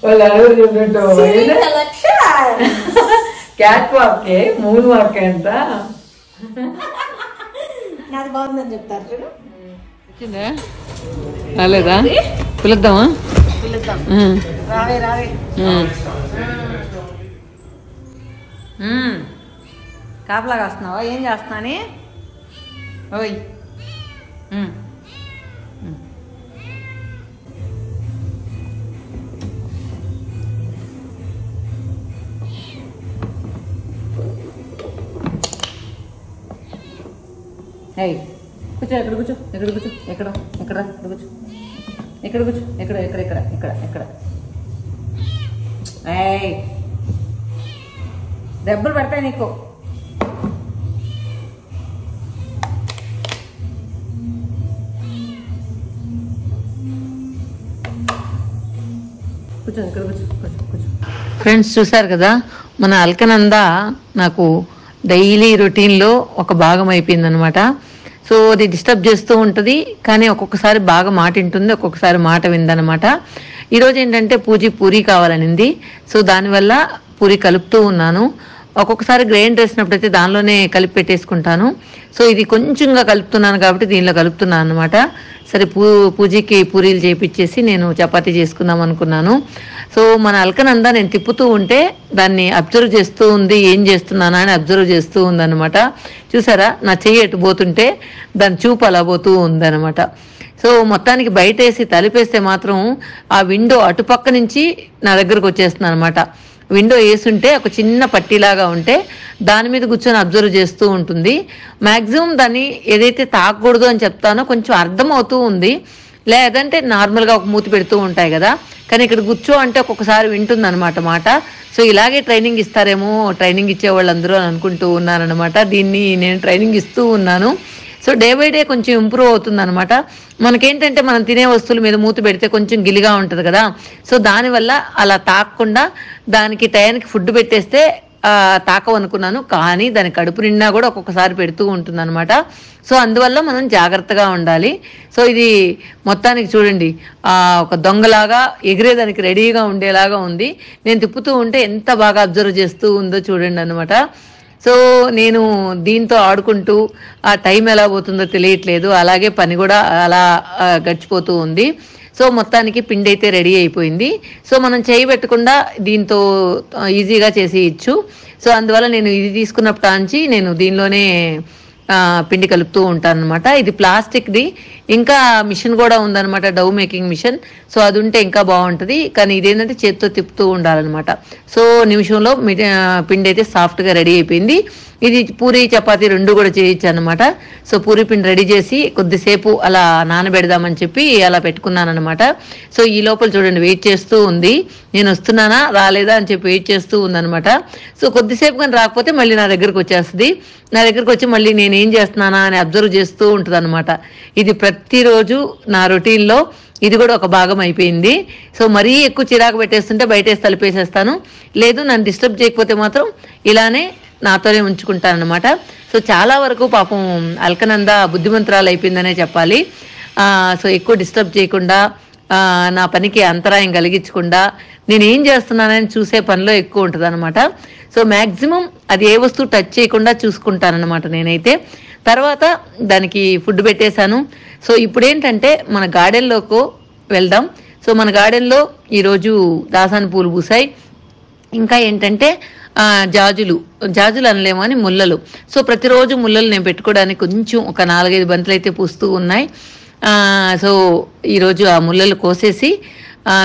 వాళ్ళు అడుగు చూసినట్టు క్యాట్ వాక్ మూన్ వాక్ ఎంత నాది బాగుందని చెప్తారు చూడు. రాలేదా? పిలుద్దామా? రావే రావే. కాపలా కాస్తున్నావా? ఏం చేస్తున్నాని? ఓయ్ కూర్చో. ఎక్కడ కూర్చో? ఎక్కడ కూర్చో? ఎక్కడ ఎక్కడ కూర్చో? ఎక్కడ కూర్చో? ఎక్కడ ఎక్కడ ఎక్కడ ఎక్కడ ఎక్కడ? దెబ్బలు పడతాయి నీకు. కూర్చో. ఎక్కడ కూర్చో? కూర్చో కూర్చో. ఫ్రెండ్స్ చూసారు కదా, మన అల్కనంద నాకు డైలీ రొటీన్లో ఒక భాగం అయిపోయిందనమాట. సో అది డిస్టర్బ్ చేస్తూ ఉంటుంది, కానీ ఒక్కొక్కసారి బాగా మాట వింటుంది, ఒక్కొక్కసారి మాట విందనమాట. ఈరోజు ఏంటంటే పూరి కావాలనింది. సో దానివల్ల పూరి కలుపుతూ ఉన్నాను. ఒక్కొక్కసారి గ్రైండ్ వేసినప్పుడు అయితే దానిలోనే కలిపి పెట్టేసుకుంటాను. సో ఇది కొంచెంగా కలుపుతున్నాను కాబట్టి దీనిలో కలుపుతున్నాను అనమాట. సరే పూజకి పూరీలు చేపించేసి నేను చపాతీ చేసుకుందాం అనుకున్నాను. సో మన అల్కనంద నేను తిప్పుతూ ఉంటే దాన్ని అబ్జర్వ్ చేస్తూ ఉంది, ఏం చేస్తున్నానా అని అబ్జర్వ్ చేస్తూ ఉందన్నమాట. చూసారా, నా చెయ్యి ఎటు పోతుంటే దాని చూపు అలా పోతూ ఉందన్నమాట. సో మొత్తానికి బయట వేసి తలిపేస్తే మాత్రం ఆ విండో అటుపక్క నుంచి నా దగ్గరకు వచ్చేస్తుంది అనమాట. విండో వేసుంటే ఒక చిన్న పట్టీలాగా ఉంటే దాని మీద కూర్చొని అబ్జర్వ్ చేస్తూ ఉంటుంది. మ్యాక్సిమం దాన్ని ఏదైతే తాకూడదు అని చెప్తానో కొంచెం అర్థం అవుతూ ఉంది. లేదంటే నార్మల్గా ఒక మూతి పెడుతూ ఉంటాయి కదా, కానీ ఇక్కడ కూర్చో అంటే ఒక్కొక్కసారి వింటుంది అనమాట మాట. సో ఇలాగే ట్రైనింగ్ ఇస్తారేమో ట్రైనింగ్ ఇచ్చే వాళ్ళందరూ అని అనుకుంటూ ఉన్నారనమాట. దీన్ని నేను ట్రైనింగ్ ఇస్తూ ఉన్నాను. సో డే బై డే కొంచెం ఇంప్రూవ్ అవుతుంది అనమాట. మనకేంటంటే మనం తినే వస్తువుల మీద మూత పెడితే కొంచెం గిలిగా ఉంటుంది కదా. సో దానివల్ల అలా తాకకుండా దానికి టయానికి ఫుడ్ పెట్టేస్తే తాకవనుకున్నాను, కానీ దాని కడుపు నిండా కూడా ఒక్కొక్కసారి పెడుతూ ఉంటుంది అనమాట. సో అందువల్ల మనం జాగ్రత్తగా ఉండాలి. సో ఇది మొత్తానికి చూడండి ఒక దొంగలాగా ఎగిరేదానికి రెడీగా ఉండేలాగా ఉంది. నేను తిప్పుతూ ఉంటే ఎంత బాగా అబ్జర్వ్ చేస్తూ ఉందో చూడండి అనమాట. సో నేను దీంతో ఆడుకుంటూ ఆ టైం ఎలా పోతుందో తెలియట్లేదు, అలాగే పని కూడా అలా గడిచిపోతూ ఉంది. సో మొత్తానికి పిండి అయితే రెడీ అయిపోయింది. సో మనం చేయి పెట్టకుండా దీంతో ఈజీగా చేసి ఇచ్చు. సో అందువల్ల నేను ఇది తీసుకున్నప్పటి నుంచి నేను దీనిలోనే పిండి కలుపుతూ ఉంటాను అనమాట. ఇది ప్లాస్టిక్ది, ఇంకా మిషన్ కూడా ఉందన్నమాట, డౌ మేకింగ్ మిషన్. సో అది ఉంటే ఇంకా బాగుంటుంది, కానీ ఇదేంటంటే చేతితో తిప్పుతూ ఉండాలన్నమాట. సో నిమిషంలో పిండి అయితే సాఫ్ట్గా రెడీ అయిపోయింది. ఇది పూరి చపాతీ రెండు కూడా చేయొచ్చు అనమాట. సో పూరి పిండి రెడీ చేసి కొద్దిసేపు అలా నానబెడదామని చెప్పి అలా పెట్టుకున్నాను అనమాట. సో ఈ లోపల చూడండి వెయిట్ చేస్తూ ఉంది, నేను వస్తున్నానా రాలేదా అని చెప్పి వెయిట్ చేస్తూ ఉందనమాట. సో కొద్దిసేపు కానీ రాకపోతే మళ్ళీ నా దగ్గరకు వచ్చేస్తుంది. నా దగ్గరకు వచ్చి మళ్ళీ నేను ఏం చేస్తున్నానా అని అబ్జర్వ్ చేస్తూ ఉంటుంది అనమాట. ఇది ప్రతిరోజు నా రొటీన్లో ఇది కూడా ఒక భాగం అయిపోయింది. సో మరీ ఎక్కువ చిరాకు పెట్టేస్తుంటే బయటేసి తలిపేసేస్తాను, లేదు నన్ను డిస్టర్బ్ చేయకపోతే మాత్రం ఇలానే నాతోనే ఉంచుకుంటానమాట. సో చాలా వరకు పాపం అల్కనంద బుద్ధిమంతురాలు అయిపోయిందనే చెప్పాలి. సో ఎక్కువ డిస్టర్బ్ చేయకుండా నా పనికి అంతరాయం కలిగించకుండా నేను ఏం చేస్తున్నానని చూసే పనిలో ఎక్కువ ఉంటుంది అనమాట. సో మ్యాక్సిమం అది ఏ వస్తువు టచ్ చేయకుండా చూసుకుంటానమాట నేనైతే. తర్వాత దానికి ఫుడ్ పెట్టేశాను. సో ఇప్పుడు ఏంటంటే మన గార్డెన్లోకి వెళ్దాం. సో మన గార్డెన్లో ఈరోజు దాసాని పూలు పూసాయి. ఇంకా ఏంటంటే జాజులు అనలేమో అని ముల్లలు. సో ప్రతిరోజు ముల్లలు నేను పెట్టుకోవడానికి కొంచెం ఒక 4-5 బంతులు అయితే పూస్తూ ఉన్నాయి. సో ఈరోజు ఆ ముల్లలు కోసేసి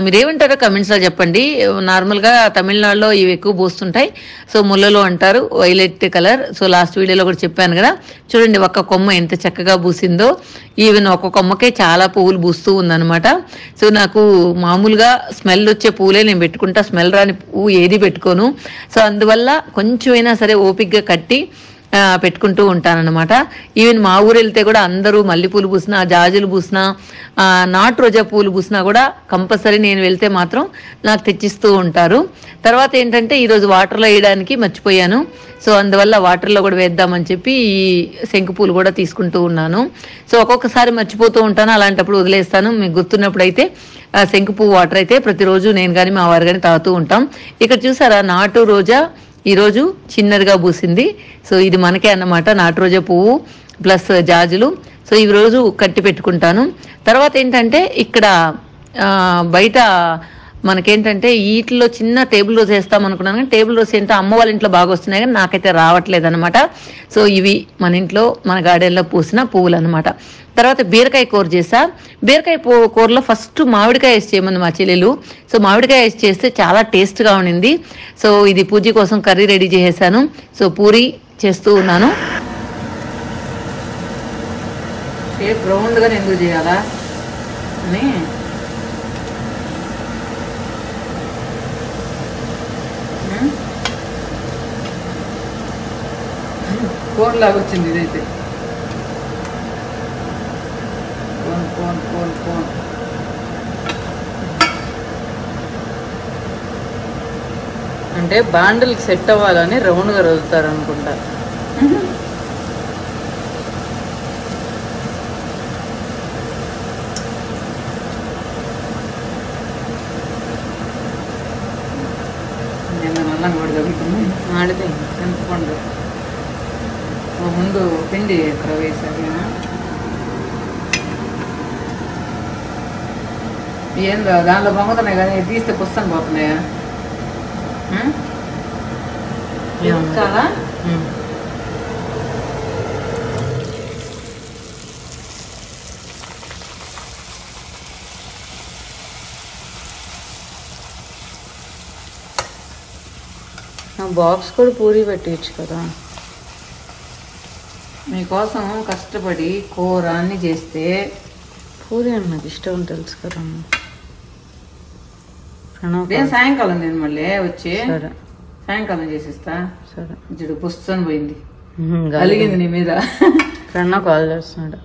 మీరేమంటారో కమెంట్స్లో చెప్పండి. నార్మల్గా తమిళనాడులో ఇవి ఎక్కువ పూస్తుంటాయి. సో ముల్లలు అంటారు, వైలెట్ కలర్. సో లాస్ట్ వీడియోలో కూడా చెప్పాను కదా, చూడండి ఒక్క కొమ్మ ఎంత చక్కగా పూసిందో. ఈవెన్ ఒక్క కొమ్మకే చాలా పువ్వులు పూస్తూ ఉందన్నమాట. సో నాకు మామూలుగా స్మెల్ వచ్చే పువ్వులే నేను పెట్టుకుంటా, స్మెల్ రాని పువ్వు ఏది పెట్టుకోను. సో అందువల్ల కొంచెమైనా సరే ఓపిక్గా కట్టి పెట్టుకుంటూ ఉంటానన్నమాట. ఈవెన్ మా ఊరు వెళ్తే కూడా అందరూ మల్లెపూలు పూసినా, జాజులు పూసినా, నాటు రోజా పూలు పూసినా కూడా కంపల్సరీ నేను వెళ్తే మాత్రం నాకు తెచ్చిస్తూ ఉంటారు. తర్వాత ఏంటంటే ఈరోజు వాటర్లో వేయడానికి మర్చిపోయాను. సో అందువల్ల వాటర్లో కూడా వేద్దామని చెప్పి ఈ శంకు పూలు కూడా తీసుకుంటూ ఉన్నాను. సో ఒక్కొక్కసారి మర్చిపోతూ ఉంటాను, అలాంటప్పుడు వదిలేస్తాను. మీకు గుర్తున్నప్పుడు అయితే శంకు పువ్వు వాటర్ అయితే ప్రతిరోజు నేను కానీ మా వారు కానీ తాగుతూ ఉంటాం. ఇక్కడ చూసారా నాటు రోజా ఈరోజు చిన్నదిగా పూసింది. సో ఇది మనకే అన్నమాట నాటు రోజా పువ్వు ప్లస్ జాజులు. సో ఈ రోజు కట్టి పెట్టుకుంటాను. తర్వాత ఏంటంటే ఇక్కడ బయట మనకేంటంటే వీటిలో చిన్న టేబుల్ రోజ్ వేస్తాం అనుకున్నాను, కానీ టేబుల్ రోజ్ ఏంటో అమ్మ వాళ్ళ ఇంట్లో బాగా వస్తున్నాయి కానీ నాకైతే రావట్లేదు అనమాట. సో ఇవి మన ఇంట్లో మన గార్డెన్లో పూసిన పువ్వులు అనమాట. తర్వాత బీరకాయ కూర చేసా. బీరకాయ కూరలో ఫస్ట్ మామిడికాయ వేసి చేయమంది మా చెల్లెలు. సో మామిడికాయ వేసి చేస్తే చాలా టేస్ట్గా ఉండింది. సో ఇది పూజ కోసం కర్రీ రెడీ చేసేసాను. సో పూరి చేస్తూ ఉన్నాను. షేప్ రౌండ్గా ఎందుకు చేయాలా అని కూరలాగా వచ్చింది ఇదైతే. కోన్ అంటే బాండిల్కి సెట్ అవ్వాలని రౌండ్గా రోజుతారు అనుకుంటా. నల్లంగా కూడా తగ్గుతుంది ఆడితే చింతపండు ముందు పిండి ఎక్కడ వేసారు. ఏందో దాంట్లో పొంగుతున్నాయి కానీ తీస్తే పుస్తకం పోతున్నాయా చాలా. బాక్స్ కూడా పూరి పెట్టచ్చు కదా. మీకోసం కష్టపడి కూర అన్ని చేస్తే పూరి అని నాకు ఇష్టం తెలుసు కదా. సాయంకాలం నేను మళ్ళీ వచ్చి సాయంకాలం చేసిస్తా. సరే ఇటు పుస్తకం పోయింది కలిగింది నీ మీద. ప్రణవ్ కాల్ చేస్తున్నాడు.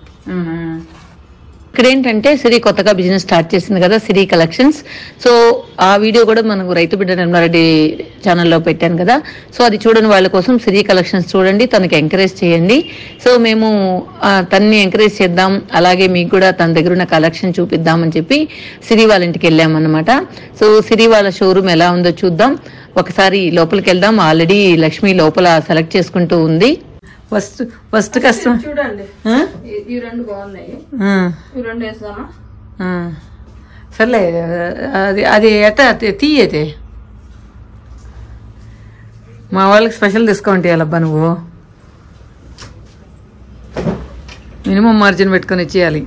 ఇక్కడ ఏంటంటే సిరి కొత్తగా బిజినెస్ స్టార్ట్ చేసింది కదా, సిరి కలెక్షన్స్. సో ఆ వీడియో కూడా మనకు రైతు బిడ్డ నిర్మలారెడ్డి ఛానల్లో పెట్టాను కదా. సో అది చూడని వాళ్ళ కోసం సిరి కలెక్షన్స్ చూడండి, తనకి ఎంకరేజ్ చేయండి. సో మేము తనని ఎంకరేజ్ చేద్దాం, అలాగే మీకు కూడా తన దగ్గర ఉన్న కలెక్షన్ చూపిద్దామని చెప్పి సిరి వాళ్ళ ఇంటికి వెళ్ళామన్నమాట. సో సిరి వాళ్ళ షోరూమ్ ఎలా ఉందో చూద్దాం. ఒకసారి లోపలికి వెళ్దాం. ఆల్రెడీ లక్ష్మి లోపల సెలెక్ట్ చేసుకుంటూ ఉంది. ఫస్ట్ కస్టమర్ చూడండి, ఈ రెండు బాగున్నాయి, ఈ రెండు వేస్తామా? సర్లే అది ఎట్లా తీయతే మా వాళ్ళకి స్పెషల్ డిస్కౌంట్ ఇవ్వాలబ్బా. నువ్వు మినిమం మార్జిన్ పెట్టుకొని ఇచ్చేయాలి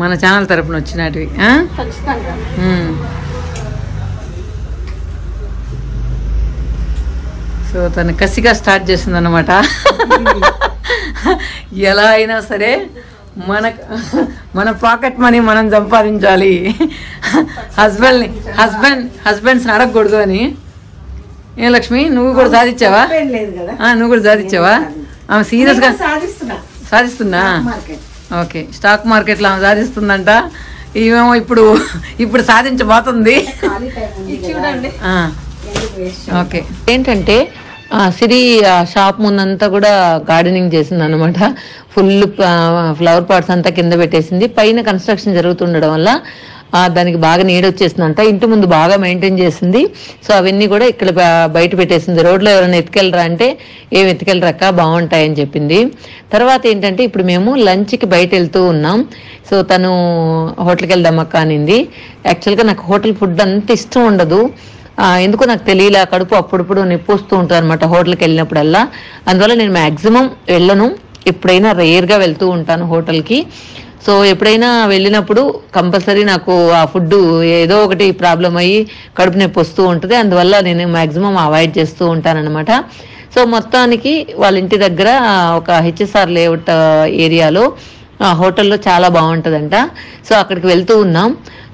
మన ఛానల్ తరపున వచ్చినటివి. సో తను కసిగా స్టార్ట్ చేసింది అన్నమాట. ఎలా అయినా సరే మన పాకెట్ మనీ మనం సంపాదించాలి, హస్బెండ్స్ని అడగకూడదు అని. ఏ లక్ష్మి నువ్వు కూడా సాధించావా? నువ్వు కూడా సాధించావా? ఆమె సీరియస్గా సాధిస్తున్నా. ఓకే, స్టాక్ మార్కెట్లో ఆమె సాధిస్తుందంట. ఇవేమో ఇప్పుడు సాధించబోతుంది. ఓకే, ఏంటంటే సిరి షాప్ ముందంతా కూడా గార్డెనింగ్ చేసింది అనమాట. ఫుల్ ఫ్లవర్ పాట్స్ అంతా కింద పెట్టేసింది. పైన కన్స్ట్రక్షన్ జరుగుతుండడం వల్ల దానికి బాగా నీడ వచ్చేసిందంట. ఇంటి ముందు బాగా మెయింటైన్ చేసింది. సో అవన్నీ కూడా ఇక్కడ బయట పెట్టేసింది. రోడ్లో ఎవరైనా ఎత్తుకెళ్ళరా అంటే ఏం ఎత్తుకెళ్ళరక్క, బాగుంటాయని చెప్పింది. తర్వాత ఏంటంటే ఇప్పుడు మేము లంచ్కి బయట వెళ్తూ ఉన్నాం. సో తను హోటల్కి వెళ్దామక్క అనింది. యాక్చువల్గా నాకు హోటల్ ఫుడ్ అంత ఇష్టం ఉండదు, ఎందుకో నాకు తెలియలే. కడుపు అప్పుడప్పుడు నొప్పి వస్తూ ఉంటుంది అనమాట హోటల్కి వెళ్ళినప్పుడల్లా. అందువల్ల నేను మ్యాక్సిమం వెళ్ళను, ఎప్పుడైనా రేర్గా వెళ్తూ ఉంటాను హోటల్కి. సో ఎప్పుడైనా వెళ్ళినప్పుడు కంపల్సరీ నాకు ఆ ఫుడ్ ఏదో ఒకటి ప్రాబ్లం అయ్యి కడుపు నొప్పి వస్తూ ఉంటుంది. అందువల్ల నేను మ్యాక్సిమం అవాయిడ్ చేస్తూ ఉంటానన్నమాట. సో మొత్తానికి వాళ్ళ ఇంటి దగ్గర ఒక హెచ్ఎస్ఆర్ లేఅవుట్ ఏరియాలో హోటల్లో చాలా బాగుంటుందంట. సో అక్కడికి వెళ్తూ ఉన్నాం.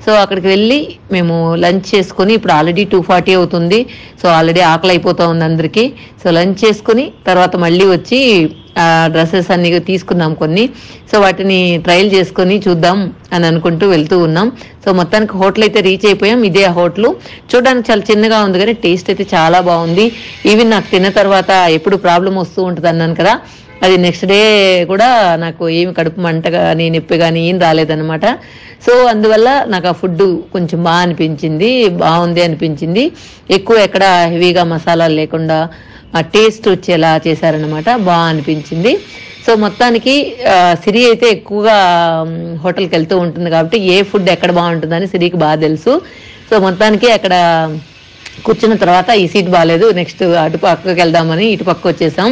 సో అక్కడికి వెళ్ళి మేము లంచ్ చేసుకొని, ఇప్పుడు ఆల్రెడీ 2:40 అవుతుంది. సో ఆల్రెడీ ఆకలి అయిపోతూ ఉంది అందరికీ. సో లంచ్ చేసుకుని తర్వాత మళ్ళీ వచ్చి డ్రెస్సెస్ అన్ని తీసుకున్నాం కొన్ని. సో వాటిని ట్రయల్ చేసుకొని చూద్దాం అని అనుకుంటూ వెళ్తూ ఉన్నాం. సో మొత్తానికి హోటల్ అయితే రీచ్ అయిపోయాం. ఇదే ఆ హోటల్. చూడడానికి చాలా చిన్నగా ఉంది కానీ టేస్ట్ అయితే చాలా బాగుంది. ఈవెన్ నాకు తిన్న తర్వాత ఎప్పుడు ప్రాబ్లం వస్తూ ఉంటుంది అన్నాను కదా, అది నెక్స్ట్ డే కూడా నాకు ఏమి కడుపు మంట కానీ నొప్పి కానీ ఏం రాలేదన్నమాట. సో అందువల్ల నాకు ఆ ఫుడ్ కొంచెం బాగా అనిపించింది, బాగుంది అనిపించింది. ఎక్కువ ఎక్కడ హెవీగా మసాలాలు లేకుండా ఆ టేస్ట్ వచ్చేలా చేశారనమాట, బాగా అనిపించింది. సో మొత్తానికి సిరి అయితే ఎక్కువగా హోటల్కి వెళ్తూ ఉంటుంది కాబట్టి ఏ ఫుడ్ ఎక్కడ బాగుంటుందని సిరికి బాగా తెలుసు. సో మొత్తానికి అక్కడ కూర్చున్న తర్వాత ఈ సీట్ బాగాలేదు, నెక్స్ట్ అటు పక్కకి వెళ్దామని ఇటు పక్క వచ్చేసాం.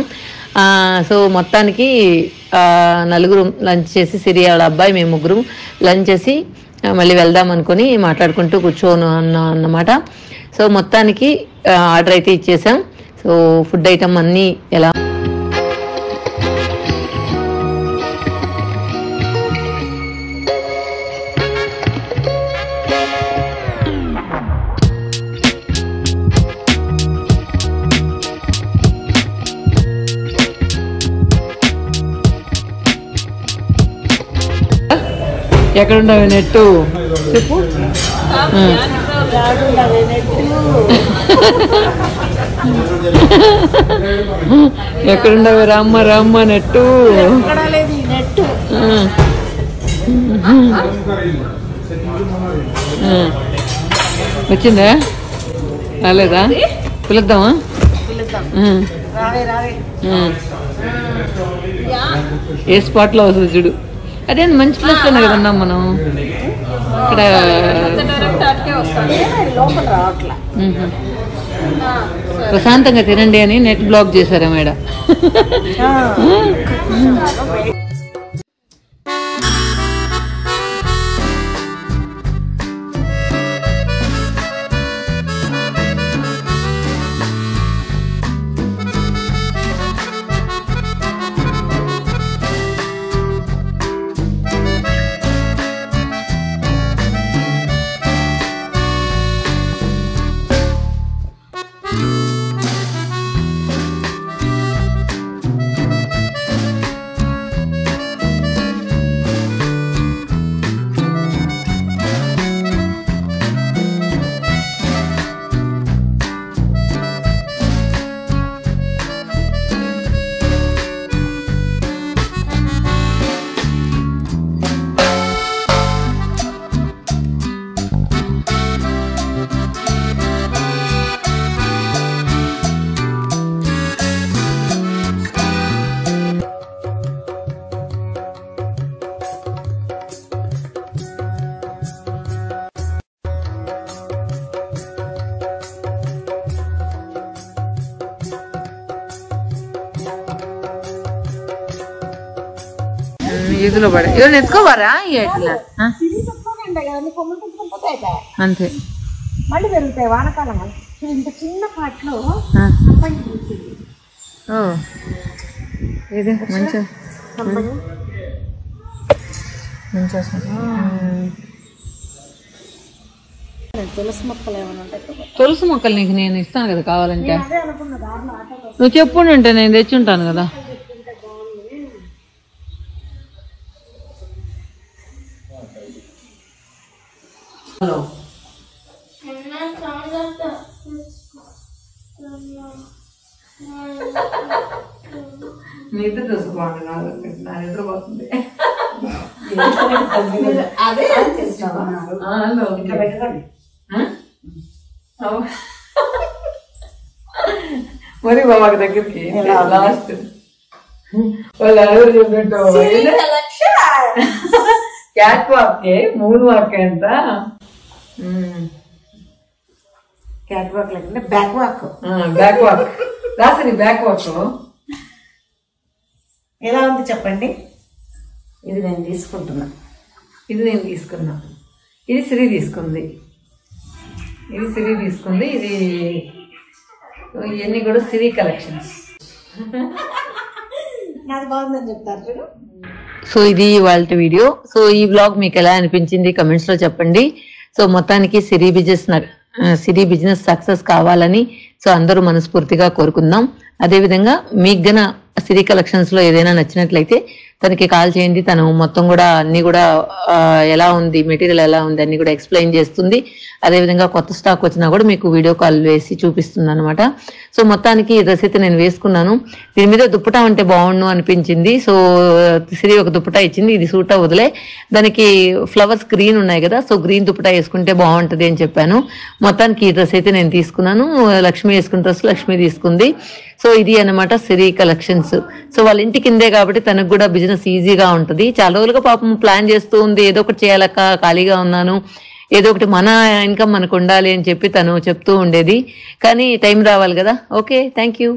సో మొత్తానికి నలుగురు లంచ్ చేసి సిరి వాళ్ళ అబ్బాయి మేము ముగ్గురు లంచ్ చేసి మళ్ళీ వెళ్దాం అనుకుని మాట్లాడుకుంటూ కూర్చోను అన్నమాట. సో మొత్తానికి ఆర్డర్ అయితే ఇచ్చేసాం. సో ఫుడ్ ఐటమ్ అన్నీ ఎలా ఎక్కడుండవు నెట్టు చెప్పు. ఎక్కడుండవు రామ్మ రామ్మ నెట్టు వచ్చిందా రాలేదా? పిలుద్దామా? ఏ స్పాట్ లో వస్తుంది చూడు. అదే మంచి ప్లేస్ లోనే కదన్నా మనం ఇక్కడ ప్రశాంతంగా తినండి అని నెట్ బ్లాక్ చేశారా మేడం? ఈదులో పడే ఎవరు ఎత్తుకోవారా ఎట్లా అంతే మళ్ళీ పెరుగుతాయి వానకాలం. ఇంత చిన్న పాటలో ఇది మంచిగా తులసి మొక్కలు ఏమైనా ఉంటాయి. తులసి మొక్కలు నీకు నేను ఇస్తాను కదా కావాలంటే, నువ్వు చెప్పుంటే నేను తెచ్చుంటాను కదా. నిద్ర చూసుకోండి, నా నిద్ర పోతుంది. మరి బాబాకి దగ్గరికి లాస్ట్ వాళ్ళు అడుగురు చూపిట్టు క్యాట్ వాక్ మూన్ వాక్ ఎంత క్యాట్ వాక్ లేకుంటే బ్యాక్ వాక్. బ్యాక్ వాక్ రాసరి బ్యాక్ వాక్ ఎలా ఉంది చెప్పండి. ఇది నేను తీసుకుంటున్నా, ఇది నేను తీసుకున్నా, ఇది సిరి తీసుకుంది, ఇది సిరి తీసుకుంది, ఇది ఇవన్నీ కూడా సిరి కలెక్షన్స్. నాది బాగుందని చెప్తారు చూడు. సో ఇది వాళ్ళ వీడియో. సో ఈ బ్లాగ్ మీకు ఎలా అనిపించింది కమెంట్స్ లో చెప్పండి. సో మొత్తానికి సిరి బిజినెస్ సక్సెస్ కావాలని సో అందరూ మనస్ఫూర్తిగా కోరుకుందాం. అదేవిధంగా మీకు గన సిరి కలెక్షన్స్ లో ఏదైనా నచ్చినట్లయితే తనకి కాల్ చేయండి. తను మొత్తం కూడా అన్ని కూడా ఎలా ఉంది, మెటీరియల్ ఎలా ఉంది అన్ని కూడా ఎక్స్ప్లెయిన్ చేస్తుంది. అదేవిధంగా కొత్త స్టాక్ వచ్చినా కూడా మీకు వీడియో కాల్ వేసి చూపిస్తుంది అనమాట. సో మొత్తానికి ఈ డ్రెస్ అయితే నేను వేసుకున్నాను. దీని మీద దుప్పటా ఉంటే బాగుండు అనిపించింది. సో సిరి ఒక దుప్పటా ఇచ్చింది, ఇది సూట్ అవ్వదులే, దానికి ఫ్లవర్స్ గ్రీన్ ఉన్నాయి కదా, సో గ్రీన్ దుప్పటా వేసుకుంటే బాగుంటది అని చెప్పాను. మొత్తానికి ఈ డ్రెస్ అయితే నేను తీసుకున్నాను. లక్ష్మి వేసుకున్న డ్రెస్ లక్ష్మి తీసుకుంది. సో ఇది అన్నమాట సిరి కలెక్షన్స్. సో వాళ్ళ ఇంటి కిందే కాబట్టి తనకు కూడా బిజినెస్ ఈజీగా ఉంటుంది. చాలా రోజులుగా పాపం ప్లాన్ చేస్తూ ఉంది, ఏదో ఒకటి చేయాలక్క, ఖాళీగా ఉన్నాను, ఏదో ఒకటి మన ఇన్కమ్ మనకు ఉండాలి అని చెప్పి తను చెప్తూ ఉండేది. కానీ టైం రావాలి కదా. Okay, thank you.